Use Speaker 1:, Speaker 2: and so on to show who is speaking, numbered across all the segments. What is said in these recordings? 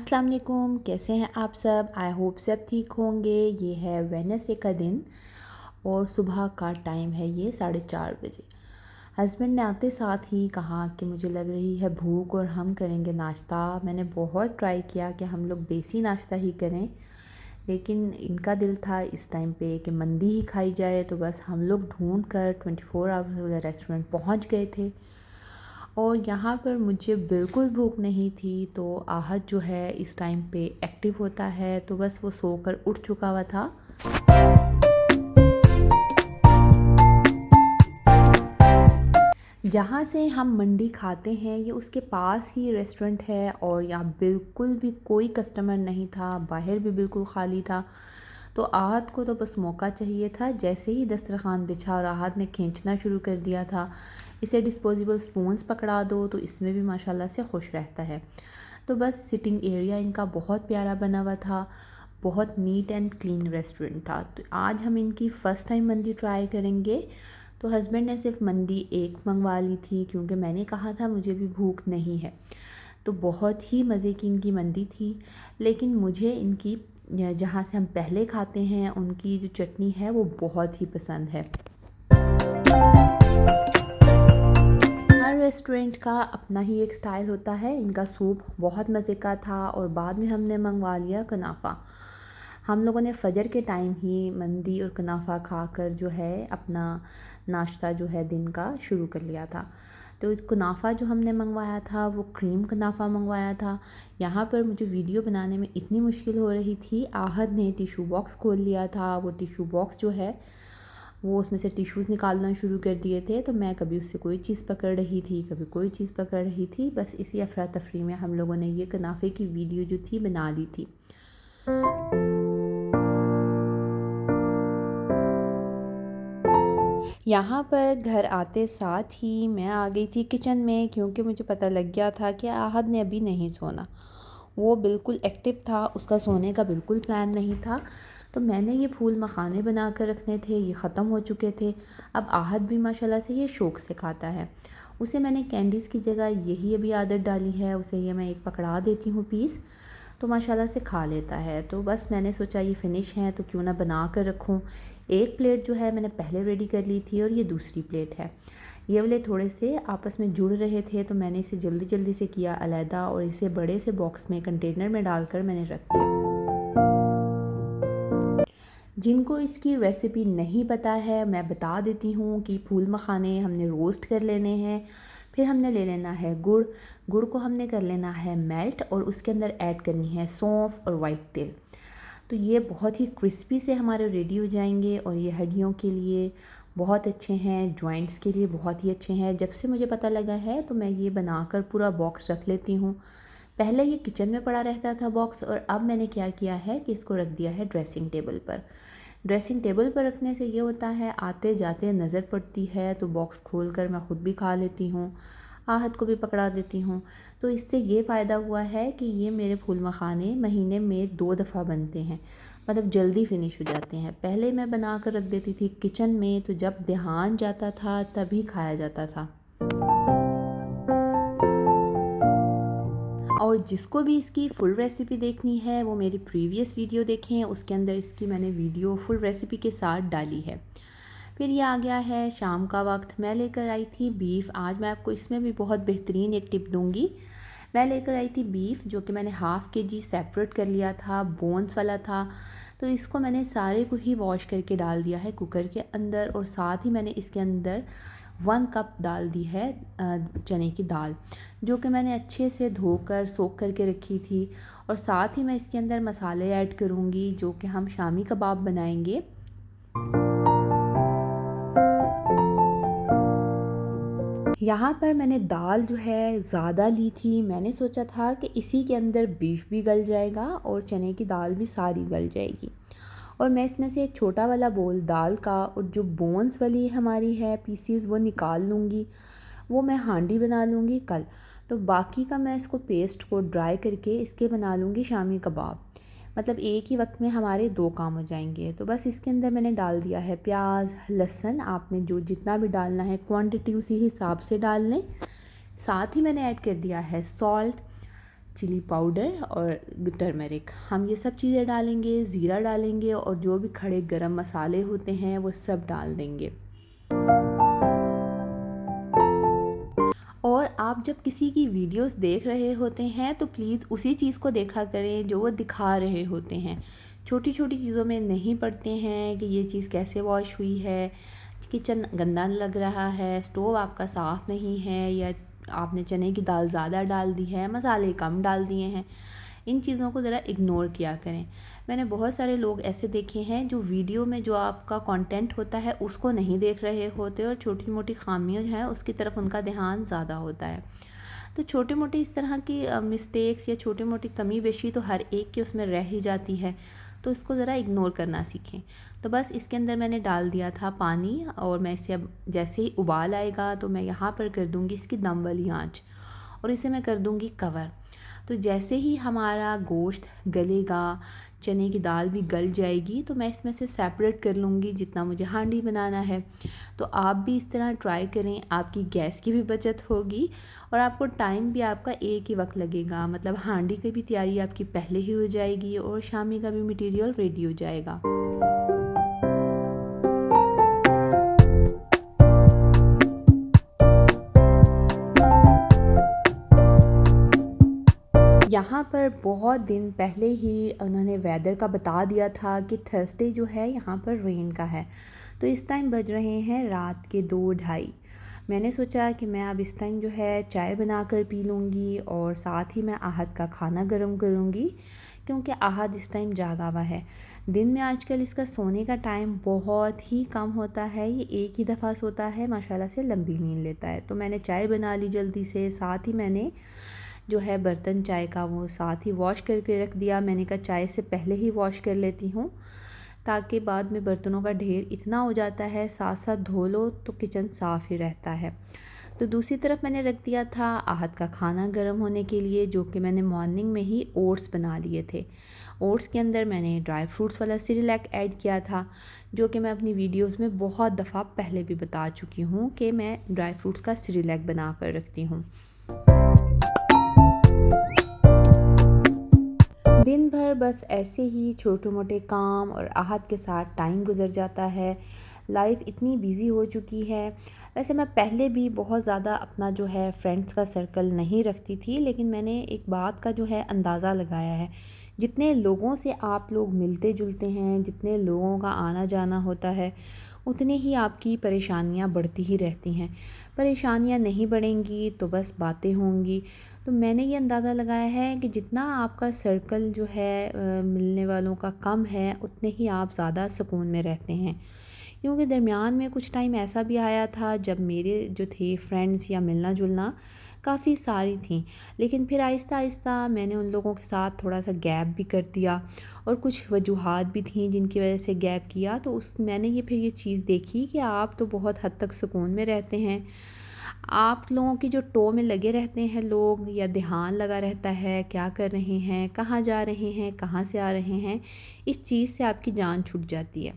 Speaker 1: अस्सलाम वालेकुम, कैसे हैं आप सब। आई होप सब ठीक होंगे। ये है वेडनेसडे का दिन और सुबह का टाइम है ये 4:30 बजे। हस्बैंड ने आते साथ ही कहा कि मुझे लग रही है भूख और हम करेंगे नाश्ता। मैंने बहुत ट्राई किया कि हम लोग देसी नाश्ता ही करें, लेकिन इनका दिल था इस टाइम पे कि मंदी ही खाई जाए। तो बस हम लोग ढूंढ कर 24 आवर्स वाला रेस्टोरेंट पहुंच गए थे और यहाँ पर मुझे बिल्कुल भूख नहीं थी। तो आहद जो है इस टाइम पे एक्टिव होता है, तो बस वो सोकर उठ चुका हुआ था। जहाँ से हम मंडी खाते हैं ये उसके पास ही रेस्टोरेंट है और यहाँ बिल्कुल भी कोई कस्टमर नहीं था, बाहर भी बिल्कुल ख़ाली था। तो आहद को तो बस मौका चाहिए था। जैसे ही दस्तरखान बिछा और आहद ने खींचना शुरू कर दिया था, इसे डिस्पोजेबल स्पून्स पकड़ा दो तो इसमें भी माशाल्लाह से खुश रहता है। तो बस सिटिंग एरिया इनका बहुत प्यारा बना हुआ था, बहुत नीट एंड क्लीन रेस्टोरेंट था। तो आज हम इनकी फ़र्स्ट टाइम मंदी ट्राई करेंगे। तो हस्बैंड ने सिर्फ मंदी एक मंगवा ली थी क्योंकि मैंने कहा था मुझे भी भूख नहीं है। तो बहुत ही मज़े की इनकी मंदी थी, लेकिन मुझे इनकी जहाँ से हम पहले खाते हैं उनकी जो चटनी है वो बहुत ही पसंद है। हर रेस्टोरेंट का अपना ही एक स्टाइल होता है। इनका सूप बहुत मज़े का था और बाद में हमने मंगवा लिया कुनाफा। हम लोगों ने फ़जर के टाइम ही मंदी और कुनाफा खाकर जो है अपना नाश्ता जो है दिन का शुरू कर लिया था। तो कुनाफा जो हमने मंगवाया था वो क्रीम कुनाफा मंगवाया था। यहाँ पर मुझे वीडियो बनाने में इतनी मुश्किल हो रही थी, आहद ने टिशू बॉक्स खोल लिया था। वो टिशू बॉक्स जो है वो उसमें से टिश्यूज़ निकालना शुरू कर दिए थे। तो मैं कभी उससे कोई चीज़ पकड़ रही थी, कभी कोई चीज़ पकड़ रही थी। बस इसी अफरा तफरी में हम लोगों ने ये कुनाफे की वीडियो जो थी बना ली थी। यहाँ पर घर आते साथ ही मैं आ गई थी किचन में, क्योंकि मुझे पता लग गया था कि आहद ने अभी नहीं सोना। वो बिल्कुल एक्टिव था, उसका सोने का बिल्कुल प्लान नहीं था। तो मैंने ये फूल मखाने बना कर रखने थे, ये ख़त्म हो चुके थे। अब आहद भी माशाल्लाह से ये शौक़ से खाता है। उसे मैंने कैंडीज़ की जगह यही अभी आदत डाली है, उसे ये मैं एक पकड़ा देती हूँ पीस, तो माशाल्लाह से खा लेता है। तो बस मैंने सोचा ये फ़िनिश है तो क्यों ना बना कर रखूँ। एक प्लेट जो है मैंने पहले रेडी कर ली थी और ये दूसरी प्लेट है। ये वाले थोड़े से आपस में जुड़ रहे थे तो मैंने इसे जल्दी जल्दी से किया अलहदा और इसे बड़े से बॉक्स में कंटेनर में डालकर मैंने रख दिया। जिनको इसकी रेसिपी नहीं पता है मैं बता देती हूँ कि फूल मखाने हमने रोस्ट कर लेने हैं। फिर हमने ले लेना है गुड़। गुड़ को हमने कर लेना है मेल्ट और उसके अंदर ऐड करनी है सौंफ और वाइट तिल। तो ये बहुत ही क्रिस्पी से हमारे रेडी हो जाएंगे और ये हड्डियों के लिए बहुत अच्छे हैं, जॉइंट्स के लिए बहुत ही अच्छे हैं। जब से मुझे पता लगा है तो मैं ये बनाकर पूरा बॉक्स रख लेती हूँ। पहले ये किचन में पड़ा रहता था बॉक्स, और अब मैंने क्या किया है कि इसको रख दिया है ड्रेसिंग टेबल पर। ड्रेसिंग टेबल पर रखने से ये होता है आते जाते नज़र पड़ती है तो बॉक्स खोल कर मैं ख़ुद भी खा लेती हूँ, आहद को भी पकड़ा देती हूँ। तो इससे ये फ़ायदा हुआ है कि ये मेरे फूल मखाने महीने में 2 दफ़ा बनते हैं, मतलब जल्दी फ़िनिश हो जाते हैं। पहले मैं बना कर रख देती थी किचन में, तो जब ध्यान जाता था तभी खाया जाता था। और जिसको भी इसकी फुल रेसिपी देखनी है वो मेरी प्रीवियस वीडियो देखें, उसके अंदर इसकी मैंने वीडियो फुल रेसिपी के साथ डाली है। फिर ये आ गया है शाम का वक्त। मैं लेकर आई थी बीफ। आज मैं आपको इसमें भी बहुत बेहतरीन एक टिप दूंगी। मैं लेकर आई थी बीफ जो कि मैंने हाफ़ kg सेपरेट कर लिया था, बोन्स वाला था। तो इसको मैंने सारे को ही वॉश करके डाल दिया है कुकर के अंदर, और साथ ही मैंने इसके अंदर 1 कप डाल दी है चने की दाल, जो कि मैंने अच्छे से धोकर सोख करके रखी थी। और साथ ही मैं इसके अंदर मसाले ऐड करूँगी जो कि हम शामी कबाब बनाएंगे। यहाँ पर मैंने दाल जो है ज़्यादा ली थी। मैंने सोचा था कि इसी के अंदर बीफ भी गल जाएगा और चने की दाल भी सारी गल जाएगी। और मैं इसमें से एक छोटा वाला बोल दाल का और जो बोन्स वाली हमारी है पीसीज वो निकाल लूँगी। वो मैं हांडी बना लूँगी कल। तो बाकी का मैं इसको पेस्ट को ड्राई करके इसके बना लूँगी शामी कबाब। मतलब एक ही वक्त में हमारे 2 काम हो जाएंगे। तो बस इसके अंदर मैंने डाल दिया है प्याज, लहसुन। आपने जो जितना भी डालना है क्वांटिटी उसी हिसाब से डाल लें। साथ ही मैंने ऐड कर दिया है सॉल्ट, चिली पाउडर और टर्मरिक। हम ये सब चीज़ें डालेंगे, ज़ीरा डालेंगे और जो भी खड़े गरम मसाले होते हैं वो सब डाल देंगे। और आप जब किसी की वीडियोस देख रहे होते हैं तो प्लीज़ उसी चीज़ को देखा करें जो वो दिखा रहे होते हैं। छोटी छोटी चीज़ों में नहीं पड़ते हैं कि ये चीज़ कैसे वॉश हुई है, किचन गंदा लग रहा है, स्टोव आपका साफ़ नहीं है, या आपने चने की दाल ज़्यादा डाल दी है, मसाले कम डाल दिए हैं। इन चीज़ों को ज़रा इग्नोर किया करें। मैंने बहुत सारे लोग ऐसे देखे हैं जो वीडियो में जो आपका कंटेंट होता है उसको नहीं देख रहे होते और छोटी मोटी खामियां जो है उसकी तरफ उनका ध्यान ज़्यादा होता है। तो छोटे मोटे इस तरह की मिस्टेक्स या छोटी मोटी कमी बेशी तो हर एक की उसमें रह ही जाती है, तो इसको ज़रा इग्नोर करना सीखें। तो बस इसके अंदर मैंने डाल दिया था पानी और मैं इसे अब जैसे ही उबाल आएगा तो मैं यहाँ पर कर दूँगी इसकी दम वाली आँच और इसे मैं कर दूँगी कवर। तो जैसे ही हमारा गोश्त गलेगा, चने की दाल भी गल जाएगी, तो मैं इसमें से सेपरेट कर लूँगी जितना मुझे हांडी बनाना है। तो आप भी इस तरह ट्राई करें, आपकी गैस की भी बचत होगी और आपको टाइम भी आपका एक ही वक्त लगेगा। मतलब हांडी की भी तैयारी आपकी पहले ही हो जाएगी और शामी का भी मटेरियल रेडी हो जाएगा। यहाँ पर बहुत दिन पहले ही उन्होंने वेदर का बता दिया था कि थर्सडे जो है यहाँ पर रेन का है। तो इस टाइम बज रहे हैं रात के 2-2:30। मैंने सोचा कि मैं अब इस टाइम जो है चाय बनाकर पी लूँगी और साथ ही मैं आहद का खाना गर्म करूँगी, क्योंकि आहद इस टाइम जागा हुआ है। दिन में आजकल इसका सोने का टाइम बहुत ही कम होता है, ये एक ही दफ़ा सोता है, माशाल्लाह से लंबी नींद लेता है। तो मैंने चाय बना ली जल्दी से, साथ ही मैंने जो है बर्तन चाय का वो साथ ही वॉश करके रख दिया। मैंने कहा चाय से पहले ही वॉश कर लेती हूँ ताकि बाद में बर्तनों का ढेर इतना हो जाता है, साथ साथ धो लो तो किचन साफ़ ही रहता है। तो दूसरी तरफ मैंने रख दिया था आहद का खाना गर्म होने के लिए, जो कि मैंने मॉर्निंग में ही ओट्स बना लिए थे। ओट्स के अंदर मैंने ड्राई फ्रूट्स वाला सिरिलैक ऐड किया था, जो कि मैं अपनी वीडियोस में बहुत दफ़ा पहले भी बता चुकी हूँ कि मैं ड्राई फ्रूट्स का सिरिलैक बना कर रखती हूँ। दिन भर बस ऐसे ही छोटे मोटे काम और आहद के साथ टाइम गुजर जाता है। लाइफ इतनी बिज़ी हो चुकी है। वैसे मैं पहले भी बहुत ज़्यादा अपना जो है फ्रेंड्स का सर्कल नहीं रखती थी, लेकिन मैंने एक बात का जो है अंदाज़ा लगाया है, जितने लोगों से आप लोग मिलते जुलते हैं, जितने लोगों का आना जाना होता है, उतने ही आपकी परेशानियां बढ़ती ही रहती हैं। परेशानियां नहीं बढ़ेंगी तो बस बातें होंगी। तो मैंने ये अंदाज़ा लगाया है कि जितना आपका सर्कल जो है मिलने वालों का कम है, उतने ही आप ज़्यादा सुकून में रहते हैं। क्योंकि दरमियान में कुछ टाइम ऐसा भी आया था जब मेरे जो थे फ्रेंड्स या मिलना जुलना काफ़ी सारी थी, लेकिन फिर आहिस्ता आहिस्ता मैंने उन लोगों के साथ थोड़ा सा गैप भी कर दिया और कुछ वजूहात भी थी जिनकी वजह से गैप किया। तो उस मैंने फिर ये चीज़ देखी कि आप तो बहुत हद तक सुकून में रहते हैं। आप लोगों की जो टो में लगे रहते हैं लोग, या ध्यान लगा रहता है क्या कर रहे हैं, कहाँ जा रहे हैं, कहाँ से आ रहे हैं, इस चीज़ से आपकी जान छूट जाती है।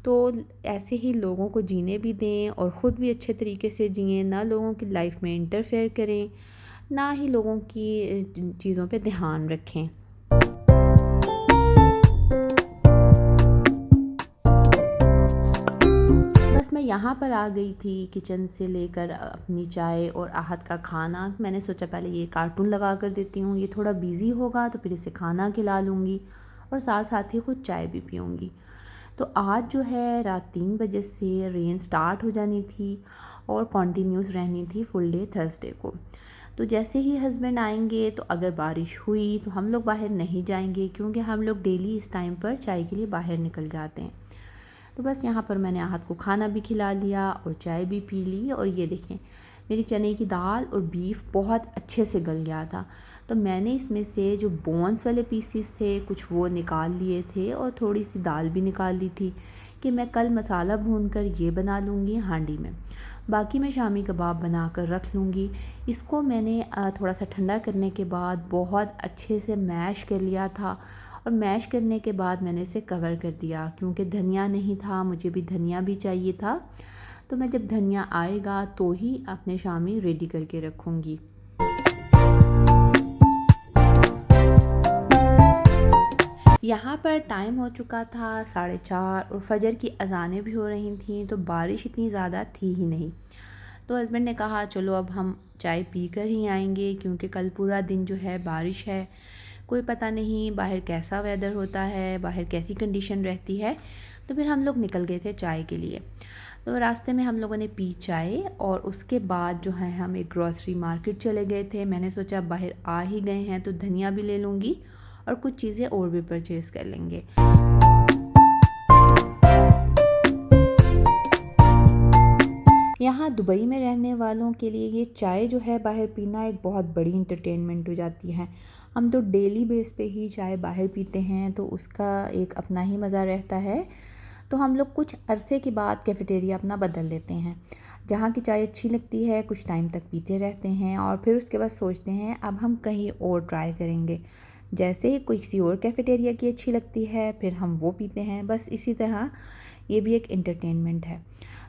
Speaker 1: तो ऐसे ही लोगों को जीने भी दें और ख़ुद भी अच्छे तरीके से जिएं, ना लोगों की लाइफ में इंटरफेयर करें, ना ही लोगों की चीज़ों पे ध्यान रखें। बस मैं यहाँ पर आ गई थी किचन से लेकर अपनी चाय और आहद का खाना। मैंने सोचा पहले ये कार्टून लगा कर देती हूँ, ये थोड़ा बिज़ी होगा तो फिर इसे खाना खिला लूँगी और साथ साथ ही खुद चाय भी पीऊँगी। तो आज जो है रात 3 बजे से रेन स्टार्ट हो जानी थी और कॉन्टीन्यूस रहनी थी फुल डे थर्सडे को। तो जैसे ही हस्बैंड आएंगे तो अगर बारिश हुई तो हम लोग बाहर नहीं जाएंगे, क्योंकि हम लोग डेली इस टाइम पर चाय के लिए बाहर निकल जाते हैं। तो बस यहाँ पर मैंने आहद को खाना भी खिला लिया और चाय भी पी ली। और ये देखें मेरी चने की दाल और बीफ बहुत अच्छे से गल गया था। तो मैंने इसमें से जो बोन्स वाले पीसीस थे कुछ वो निकाल लिए थे और थोड़ी सी दाल भी निकाल ली थी कि मैं कल मसाला भूनकर ये बना लूँगी हांडी में। बाकी मैं शामी कबाब बना कर रख लूँगी। इसको मैंने थोड़ा सा ठंडा करने के बाद बहुत अच्छे से मैश कर लिया था और मैश करने के बाद मैंने इसे कवर कर दिया, क्योंकि धनिया नहीं था, मुझे भी धनिया भी चाहिए था। तो मैं जब धनिया आएगा तो ही अपने शामी रेडी करके रखूँगी। यहाँ पर टाइम हो चुका था 4:30 और फजर की अज़ानें भी हो रही थीं, तो बारिश इतनी ज़्यादा थी ही नहीं। तो हस्बैंड ने कहा चलो अब हम चाय पी कर ही आएंगे, क्योंकि कल पूरा दिन जो है बारिश है, कोई पता नहीं बाहर कैसा वेदर होता है, बाहर कैसी कंडीशन रहती है। तो फिर हम लोग निकल गए थे चाय के लिए। तो रास्ते में हम लोगों ने पी चाय और उसके बाद जो है हम एक ग्रॉसरी मार्केट चले गए थे। मैंने सोचा बाहर आ ही गए हैं तो धनिया भी ले लूँगी और कुछ चीज़ें और भी परचेज़ कर लेंगे। यहाँ दुबई में रहने वालों के लिए ये चाय जो है बाहर पीना एक बहुत बड़ी इंटरटेनमेंट हो जाती है। हम तो डेली बेस पे ही चाय बाहर पीते हैं, तो उसका एक अपना ही मज़ा रहता है। तो हम लोग कुछ अरसे के बाद कैफ़ेटेरिया अपना बदल लेते हैं। जहाँ की चाय अच्छी लगती है कुछ टाइम तक पीते रहते हैं और फिर उसके बाद सोचते हैं अब हम कहीं और ट्राई करेंगे। जैसे ही किसी और कैफ़ेटेरिया की अच्छी लगती है फिर हम वो पीते हैं। बस इसी तरह ये भी एक एंटरटेनमेंट है।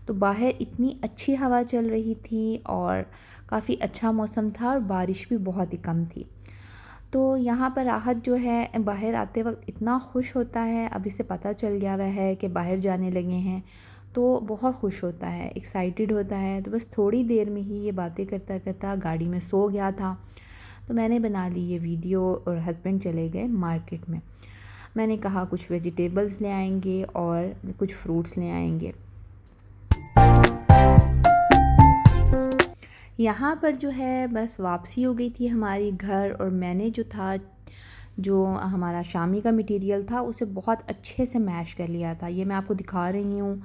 Speaker 1: तो बाहर इतनी अच्छी हवा चल रही थी और काफ़ी अच्छा मौसम था और बारिश भी बहुत ही कम थी। तो यहाँ पर राहत जो है बाहर आते वक्त इतना खुश होता है, अभी से पता चल गया हुआ है कि बाहर जाने लगे हैं, तो बहुत खुश होता है, एक्साइटेड होता है। तो बस थोड़ी देर में ही ये बातें करता करता गाड़ी में सो गया था। तो मैंने बना ली ये वीडियो और हस्बैंड चले गए मार्केट में। मैंने कहा कुछ वेजिटेबल्स ले आएंगे और कुछ फ्रूट्स ले आएंगे। यहाँ पर जो है बस वापसी हो गई थी हमारी घर, और मैंने जो हमारा शामी का मटेरियल था उसे बहुत अच्छे से मैश कर लिया था। ये मैं आपको दिखा रही हूँ,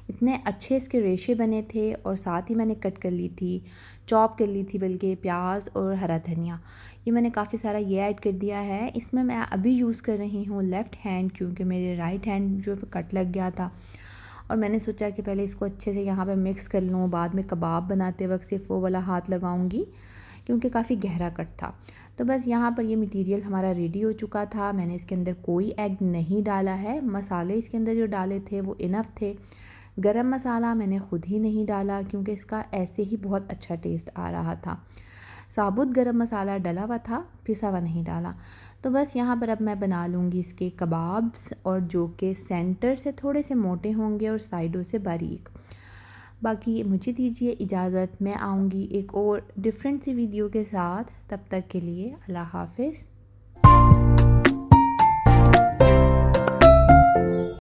Speaker 1: इतने अच्छे इसके रेशे बने थे। और साथ ही मैंने कट कर ली थी, चॉप कर ली थी बल्कि, प्याज और हरा धनिया। ये मैंने काफ़ी सारा ये ऐड कर दिया है। इसमें मैं अभी यूज़ कर रही हूँ लेफ़्ट हैंड, क्योंकि मेरे राइट हैंड जो कट लग गया था। और मैंने सोचा कि पहले इसको अच्छे से यहाँ पे मिक्स कर लूँ, बाद में कबाब बनाते वक्त सिर्फ वो वाला हाथ लगाऊंगी, क्योंकि काफ़ी गहरा कट था। तो बस यहाँ पर ये मटेरियल हमारा रेडी हो चुका था। मैंने इसके अंदर कोई एग नहीं डाला है। मसाले इसके अंदर जो डाले थे वो इनफ थे। गरम मसाला मैंने ख़ुद ही नहीं डाला, क्योंकि इसका ऐसे ही बहुत अच्छा टेस्ट आ रहा था। साबुत गरम मसाला डला हुआ था, पिसा हुआ नहीं डाला। तो बस यहाँ पर अब मैं बना लूँगी इसके कबाब्स, और जो कि सेंटर से थोड़े से मोटे होंगे और साइडों से बारीक। बाकी मुझे दीजिए इजाज़त, मैं आऊँगी एक और डिफरेंट सी वीडियो के साथ। तब तक के लिए अल्लाह हाफ़िज़।